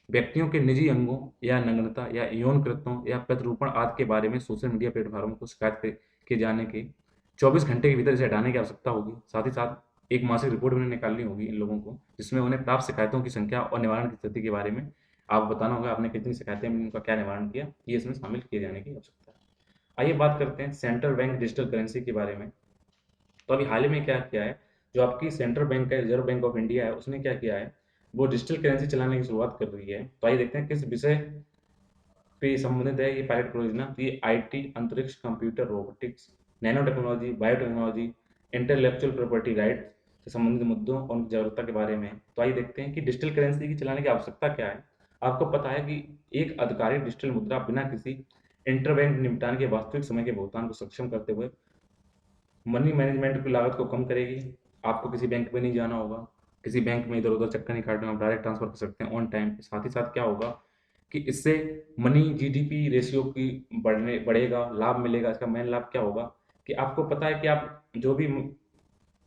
व्यक्तियों के निजी अंगों या नग्नता या यौन कृत्यों या प्रतिरूपण आदि के बारे में सोशल मीडिया प्लेटफॉर्म को शिकायत किए जाने के 24 घंटे के भीतर इसे हटाने की आवश्यकता होगी। साथ ही साथ एक मासिक रिपोर्ट उन्हें निकालनी होगी इन लोगों को, जिसमें उन्हें प्राप्त शिकायतों की संख्या और निवारण की स्थिति के बारे में आप बताना होगा, आपने कितनी शिकायतें मिली, उनका क्या निवारण किया, ये इसमें शामिल किए जाने की आवश्यकता है। आइए बात करते हैं सेंट्रल बैंक डिजिटल करेंसी के बारे में। तो अभी हाल ही में क्या किया है, जो आपकी सेंट्रल बैंक है, रिजर्व बैंक ऑफ इंडिया है, उसने क्या किया है, वो डिजिटल करेंसी चलाने की शुरुआत कर रही है। तो आइए देखते हैं किस विषय पे संबंधित है ये पायलट परियोजना। तो ये आईटी, अंतरिक्ष, computer, robotics, nano technology, biotechnology, intellectual property right से संबंधित मुद्दों और उनकी जागरूकता के बारे में है। तो आइए देखते हैं कि डिजिटल करेंसी की चलाने की आवश्यकता क्या है। आपको पता है कि एक आधिकारिक डिजिटल मुद्रा बिना किसी इंटरबैंक निपटान के वास्तविक समय के भुगतान को सक्षम करते हुए मनी मैनेजमेंट की लागत को कम करेगी। आपको किसी बैंक में नहीं जाना होगा, किसी बैंक में इधर-उधर चक्कर नहीं काटना, आप डायरेक्ट ट्रांसफ़र कर सकते हैं ऑन टाइम। साथ ही साथ क्या होगा कि इससे मनी जीडीपी रेशियो की बढ़ेगा, लाभ मिलेगा। इसका मेन लाभ क्या होगा कि आपको पता है कि आप जो भी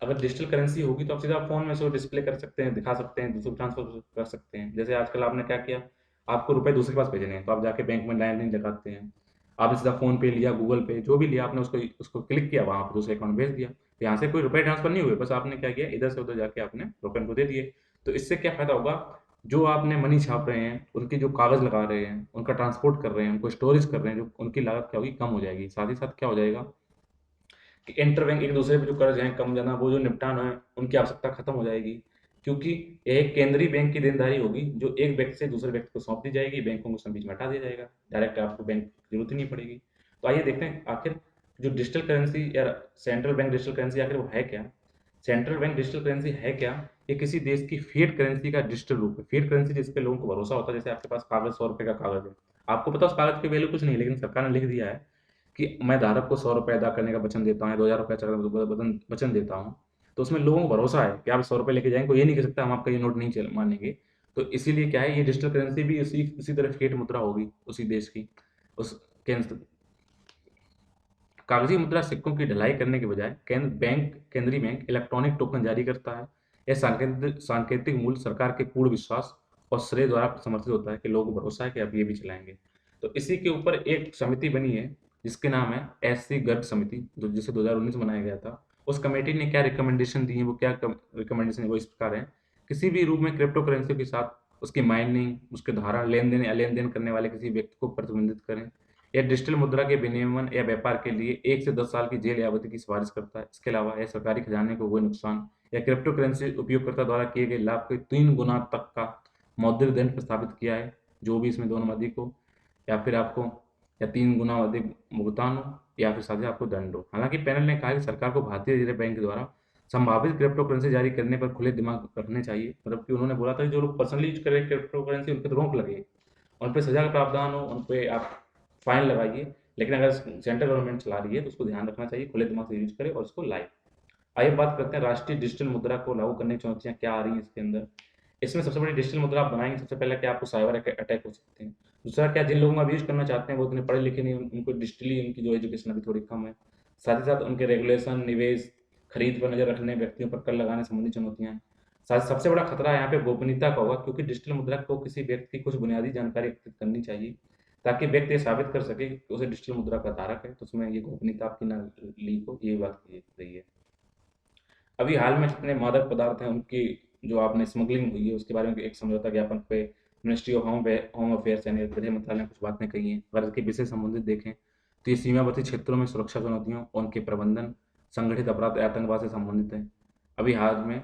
अगर डिजिटल करेंसी होगी तो आप सीधा फ़ोन में उसको डिस्प्ले कर सकते हैं, दिखा सकते हैं, दूसरे को ट्रांसफ़र कर सकते हैं। जैसे आजकल आपने क्या किया, आपको रुपए दूसरे के पास भेजने हैं, तो आप जाके बैंक में लाइन नहीं लगाते हैं। आपने सीधा फ़ोन पे लिया, गूगल पे, जो भी लिया आपने उसको उसको क्लिक किया, वहाँ पे दूसरे अकाउंट में भेज दिया। तो यहाँ से कोई रुपए ट्रांसफ़र नहीं हुए, बस आपने क्या किया, इधर से उधर जाके आपने रुपए उनको दे दिए। तो इससे क्या फ़ायदा होगा, जो आपने मनी छाप रहे हैं, उनके जो कागज़ लगा रहे हैं, उनका ट्रांसपोर्ट कर रहे हैं, उनको स्टोरेज कर रहे हैं, जो उनकी लागत क्या होगी, कम हो जाएगी। साथ ही साथ क्या हो जाएगा कि इंटरबैंक एक दूसरे पे जो कर्ज हैं कम जाना, वो जो निपटान है उनकी आवश्यकता खत्म हो जाएगी, क्योंकि यह एक केंद्रीय बैंक की देनदारी होगी जो एक व्यक्ति से दूसरे व्यक्ति को सौंप दी जाएगी, बैंकों को उसमें बीच में हटा दिया जाएगा, डायरेक्ट आपको बैंक की जरूरत ही नहीं पड़ेगी। तो आइए देखते हैं आखिर जो डिजिटल करेंसी या सेंट्रल बैंक डिजिटल करेंसी आखिर वो है क्या। सेंट्रल बैंक डिजिटल करेंसी है क्या, ये किसी देश की फिएट करेंसी का डिजिटल रूप है। फिएट करेंसी जिस पे लोगों को भरोसा होता है, जैसे आपके पास कागज 100 रुपए का कागज है, आपको पता है उस कागज की वैल्यू कुछ नहीं, लेकिन सरकार ने लिख दिया है कि मैं धारक को 100 रुपये अदा करने का वचन देता हूँ, 2000 रुपये वचन देता हूँ। तो उसमें लोगों को भरोसा है कि आप 100 रुपये लेके जाएंगे, कोई ये नहीं कह सकता हम आपका ये नोट नहीं चल मानेंगे। तो इसीलिए क्या है, ये डिजिटल करेंसी भी उसी तरह फिएट मुद्रा होगी उसी देश की। उस केंद्र कागजी मुद्रा सिक्कों की ढलाई करने के बजाय केंद्रीय बैंक इलेक्ट्रॉनिक टोकन जारी करता है। यह सांकेतिक मूल्य सरकार के पूर्ण विश्वास और श्रेय द्वारा समर्थित होता है कि लोगों को भरोसा है कि आप ये भी चलाएंगे। तो इसी के ऊपर एक समिति बनी है जिसके नाम है एससी गर्ग समिति, जो जिसे 2019 में बनाया गया था। उस कमेटी ने क्या रिकमेंडेशन दी है, वो क्या रिकमेंडेशन है, वो इस प्रकार है। किसी भी रूप में क्रिप्टो करेंसी के साथ उसकी माइनिंग, उसके धारण, लेन देन या लेन देन करने वाले किसी व्यक्ति को प्रतिबंधित करें। यह डिजिटल मुद्रा के विनियमन या व्यापार के लिए 1 से 10 साल की जेल या अवधि की सिफारिश करता है। इसके अलावा यह सरकारी खजाने को हुए नुकसान या क्रिप्टो करेंसी उपयोगकर्ता द्वारा किए गए लाभ के 3 गुना तक का मौद्रिक दंड प्रस्तावित किया है, जो भी इसमें दोनों अधिक हो, या फिर आपको या 3 गुना अधिक भुगतान हो, या फिर साझा आपको दंड हो। हालांकि पैनल ने कहा कि सरकार को भारतीय रिजर्व बैंक द्वारा संभावित क्रिप्टो करेंसी जारी करने पर खुले दिमाग रखने चाहिए। मतलब कि उन्होंने बोला था कि जो लोग पर्सनली यूज करें क्रिप्टो करेंसी, उन पर रोक लगे, उन पे सजा का प्रावधान हो, उन पे आप फाइन लगाइए। लेकिन अगर सेंट्रल गवर्नमेंट चला रही है तो उसको ध्यान रखना चाहिए, खुले दिमाग से यूज करे और उसको लाए। आइए बात करते हैं राष्ट्रीय डिजिटल मुद्रा को लागू करने की चुनौतियाँ क्या आ रही हैं इसके अंदर। इसमें सबसे बड़ी डिजिटल मुद्रा आप बनाएँगे, सबसे पहले क्या आपको साइबर अटैक हो सकते हैं। दूसरा क्या, जिन लोगों का यूज़ करना चाहते हैं वो इतने पढ़े लिखे नहीं, उनको डिजिटली उनकी जो एजुकेशन अभी थोड़ी कम है। साथ ही साथ उनके रेगुलेशन, निवेश, खरीद पर नज़र रखने, व्यक्तियों पर कर लगाने संबंधी चुनौतियाँ हैं। साथ सबसे बड़ा खतरा यहाँ पे गोपनीयता का होगा, क्योंकि डिजिटल मुद्रा को किसी व्यक्ति की कुछ बुनियादी जानकारी एकत्रित करनी चाहिए, ताकि व्यक्ति ये साबित कर सके कि उसे डिजिटल मुद्रा का धारक है, तो उसमें ये गोपनीयता आपकी ना लीक हो, ये बात की रही है। अभी हाल में जितने मादक पदार्थ हैं उनकी जो आपने स्मगलिंग हुई है उसके बारे में एक समझौता ज्ञापन पे मिनिस्ट्री ऑफ होम अफेयर्स यानी गृह मंत्रालय ने कुछ बातें कही हैं। अगर इसके विषय संबंधित देखें तो ये सीमावर्ती क्षेत्रों में सुरक्षा चुनौतियों और उनके प्रबंधन, संगठित अपराध, आतंकवाद से संबंधित है। अभी हाल में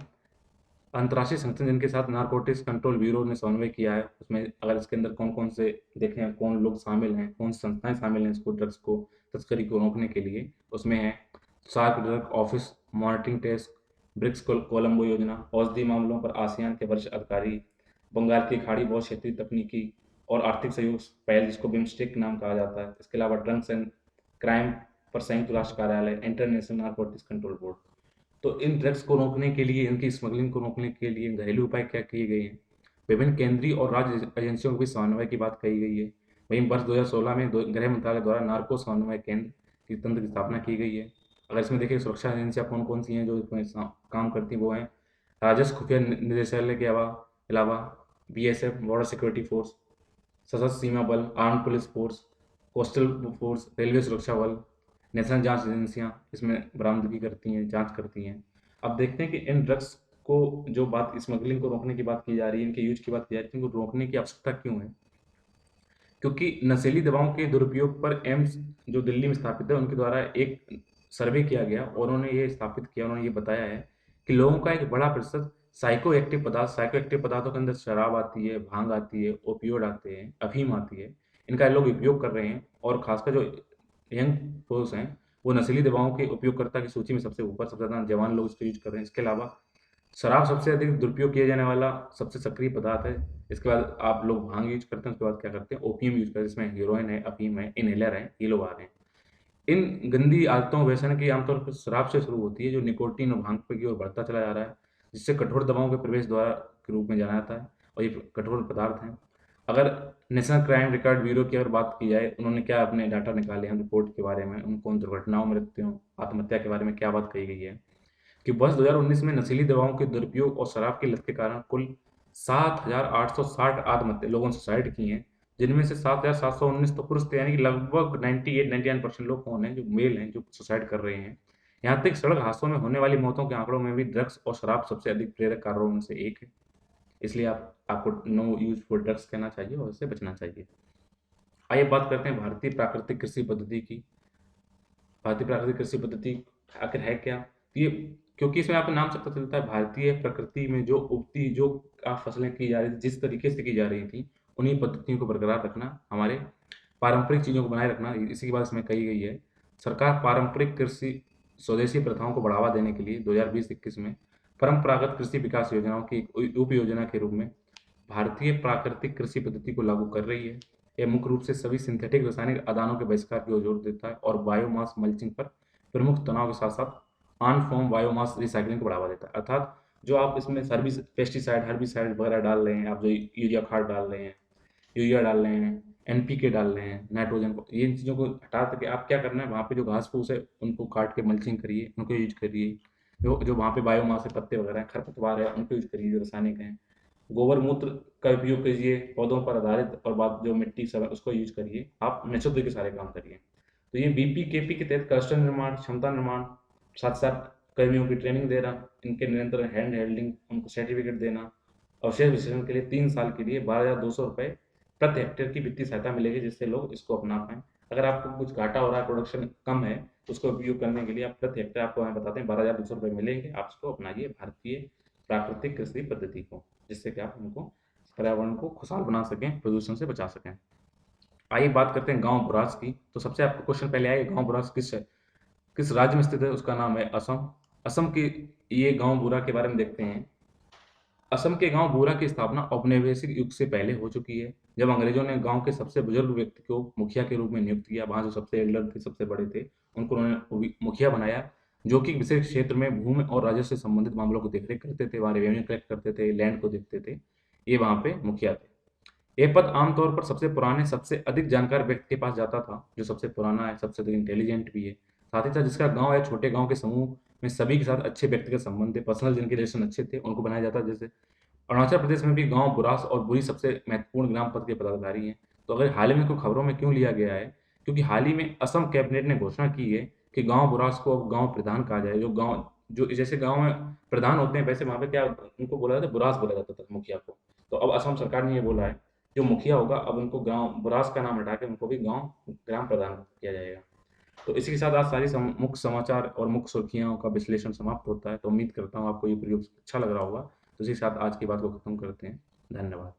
अंतर्राष्ट्रीय संगठन जिनके साथ नारकोटिक्स कंट्रोल ब्यूरो ने समन्वय किया है, उसमें अगर इसके अंदर कौन कौन से देखें, कौन लोग शामिल हैं, कौन सी संस्थाएं शामिल हैं इसको ड्रग्स को तस्करी को रोकने के लिए, उसमें है SAARC drug office monitoring test, BRICS Colombo योजना, औषधि मामलों पर आसियान के वरिष्ठ अधिकारी, बंगाल की खाड़ी बहुत क्षेत्रीय तकनीकी और आर्थिक सहयोग पहल जिसको बिम्स्टेक नाम कहा जाता है। इसके अलावा ड्रग्स एंड क्राइम पर संयुक्त राष्ट्र कार्यालय, इंटरनेशनल नारकोटिक्स कंट्रोल बोर्ड। तो इन ड्रग्स को रोकने के लिए, इनकी स्मगलिंग को रोकने के लिए घरेलू उपाय क्या किए गए हैं? विभिन्न केंद्रीय और राज्य एजेंसियों के बीच समन्वय की बात कही गई है। वहीं वर्ष 2016 में गृह मंत्रालय द्वारा नार्को समन्वय केंद्र की तंत्र की स्थापना की गई है। अगर इसमें देखिए सुरक्षा एजेंसियां कौन कौन सी हैं जो इसमें काम करती हैं, वो हैं राजस्व खुफिया निदेशालय के अलावा BSF बॉर्डर सिक्योरिटी फोर्स, सशस्त्र सीमा बल, armed police force, coastal force, railway सुरक्षा बल, नेशनल जांच एजेंसियां इसमें बरामदगी करती हैं, जांच करती हैं। अब देखते हैं कि इन ड्रग्स को जो बात स्मगलिंग को रोकने की बात की जा रही है, इनके यूज की बात की जा रही है, इनको रोकने की आवश्यकता क्यों है? क्योंकि नशीली दवाओं के दुरुपयोग पर एम्स जो दिल्ली में स्थापित है उनके द्वारा एक सर्वे किया गया और उन्होंने ये स्थापित किया, उन्होंने ये बताया है कि लोगों का एक बड़ा प्रतिशत साइको एक्टिव पदार्थों के अंदर शराब आती है, भांग आती है, ओपियोड आते हैं, अफीम आती है, इनका लोग उपयोग कर रहे हैं और खासकर जो यंग पुरुष हैं वो नशीली दवाओं के उपयोगकर्ता की सूची में सबसे ऊपर, सबसे ज़्यादा जवान लोग इसको यूज कर रहे हैं। इसके अलावा शराब सबसे अधिक दुरुपयोग किया जाने वाला सबसे सक्रिय पदार्थ है। इसके बाद आप लोग भांग यूज करते हैं, उसके बाद क्या करते हैं, ओपियम यूज करते हैं, जिसमें हीरोइन है, अफीम है, इनहेलर है, ये लोग आ रहे हैं। इन गंदी आदतों व्यसन की आमतौर पर शराब से शुरू होती है, जो निकोटीन और भांग की ओर बढ़ता चला जा रहा है, जिससे कठोर दवाओं के प्रवेश द्वार के रूप में जाना जाता है और ये कठोर पदार्थ हैं। अगर नेशनल क्राइम रिकॉर्ड ब्यूरो की अगर बात की जाए, उन्होंने क्या अपने डाटा निकाले हैं रिपोर्ट के बारे में, उनको उन दुर्घटनाओं, मृत्युओं, आत्महत्या के बारे में क्या बात कही गई है कि वर्ष 2019 में नशीली दवाओं के दुरुपयोग और शराब की लत के कारण कुल 7,860 आत्महत्या लोगों ने सुसाइड की हैं, जिनमें से 7,719 तो पुरुष थे, यानी कि लगभग 98-99% लोग कौन हैं, जो मेल हैं, जो सुसाइड कर रहे हैं। यहाँ तक सड़क हादसों में होने वाली मौतों के आंकड़ों में भी ड्रग्स और शराब सबसे अधिक प्रेरक कारणों में से एक है। इसलिए आपको नो यूज फॉर ड्रग्स कहना चाहिए और इससे बचना चाहिए। आइए बात करते हैं भारतीय प्राकृतिक कृषि पद्धति की। भारतीय प्राकृतिक कृषि पद्धति आखिर है क्या? तो ये, क्योंकि इसमें आपको नाम से पता चलता है, भारतीय प्रकृति में जो उगती जो फसलें की जा रही थी, जिस तरीके से की जा रही थी, उन्हीं पद्धतियों को बरकरार रखना, हमारे पारंपरिक चीज़ों को बनाए रखना, इसी की बात इसमें कही गई है। सरकार पारंपरिक कृषि स्वदेशी प्रथाओं को बढ़ावा देने के लिए 2020-21 में परंपरागत कृषि विकास योजनाओं की एक उप योजना के रूप में भारतीय प्राकृतिक कृषि पद्धति को लागू कर रही है। यह मुख्य रूप से सभी सिंथेटिक रासायनिक आदानों के बहिष्कार की ओर जोर देता है और बायोमास मल्चिंग पर प्रमुख तनाव के साथ साथ ऑन फॉर्म बायोमास रिसाइक्लिंग को बढ़ावा देता है। अर्थात जो आप इसमें पेस्टिसाइड, हर्बिसाइड वगैरह डाल रहे हैं, आप जो यूरिया खाद डाल रहे हैं, यूरिया डाल रहे हैं, NPK डाल रहे हैं, नाइट्रोजन को, ये इन चीज़ों को हटा करके आप क्या करना है, वहाँ पे जो घास फूस है उनको काट के मल्चिंग करिए, उनको यूज करिए। जो जो वहाँ पे बायोमास है, पत्ते वगैरह हैं, खरपतवार है, उनको यूज करिए जो रासायनिक हैं। गोबर मूत्र का उपयोग कीजिए, पौधों पर आधारित, और बात जो मिट्टी सब है उसको यूज करिए, आप नेचुरल तरीके से सारे काम करिए। तो ये BPKP के तहत क्लस्टर निर्माण, क्षमता निर्माण, साथ साथ कर्मियों की ट्रेनिंग देना, इनके निरंतर हैंड हेल्डिंग, उनको सर्टिफिकेट देना, अवशेष विश्लेषण के लिए 3 साल के लिए 12,200 रुपये प्रति हेक्टेयर की वित्तीय सहायता मिलेगी, जिससे लोग इसको अपना पाएँ। अगर आपको कुछ घाटा हो रहा है, प्रोडक्शन कम है, तो उसका उपयोग करने के लिए आप प्रति हेक्टेयर, आपको मैं बताते हैं, 12,200 रुपये मिलेंगे। आप इसको अपनाइए, भारतीय प्राकृतिक कृषि पद्धति को, जिससे कि आप उनको पर्यावरण को खुशहाल बना सकें, प्रदूषण से बचा सकें। आइए बात करते हैं गाँव बुरास की। तो सबसे आपको क्वेश्चन पहले आएगा, गाँव बुरास किस राज्य में स्थित है? उसका नाम है असम। असम की ये गाँव बूरा के बारे में देखते हैं। असम के गांव बूरा की स्थापना औपनिवेशिक युग से पहले हो चुकी है, जब अंग्रेजों ने गांव के सबसे बुजुर्ग व्यक्ति को मुखिया के रूप में नियुक्त किया। वहां जो सबसे एल्डर थे, सबसे बड़े थे, उनको उन्होंने मुखिया बनाया। जो कि विशेष क्षेत्र में भूमि और राजस्व से संबंधित मामलों को देखरेख करते थे, वहाँ रेवेन्यू कलेक्ट करते थे, लैंड को देखते थे। ये वहाँ पे मुखिया थे। ये पद आमतौर पर सबसे पुराने, सबसे अधिक जानकार व्यक्ति के पास जाता था, जो सबसे पुराना है, सबसे अधिक इंटेलिजेंट भी है। साथ ही साथ जिसका गाँव या छोटे गाँव के समूह में सभी के साथ अच्छे व्यक्तिगत संबंध थे, पर्सनल जिनके रिलेशन अच्छे थे, उनको बनाया जाता है। जैसे अरुणाचल प्रदेश में भी गाँव बुरास और बुरी सबसे महत्वपूर्ण ग्राम पद के पदाधिकारी हैं। तो अगर हाल ही में कोई खबरों में क्यों लिया गया है? क्योंकि हाल ही में असम कैबिनेट ने घोषणा की है कि गाँव बुरास को अब गाँव प्रधान कहा जाए। जो जैसे गाँव में प्रधान होते हैं, वैसे वहाँ पे क्या उनको बोला जाता है, बुरास बोला जाता था मुखिया को। तो अब असम सरकार ने ये बोला है, जो मुखिया होगा अब उनको गाँव बुरास का नाम हटा के उनको भी गाँव ग्राम प्रधान किया जाएगा। तो इसी के साथ आज सारी मुख्य समाचार और मुख्य सुर्खियों का विश्लेषण समाप्त होता है। तो उम्मीद करता हूँ आपको ये प्रयोग अच्छा लग रहा होगा। तो इसी के साथ आज की बात को खत्म करते हैं। धन्यवाद।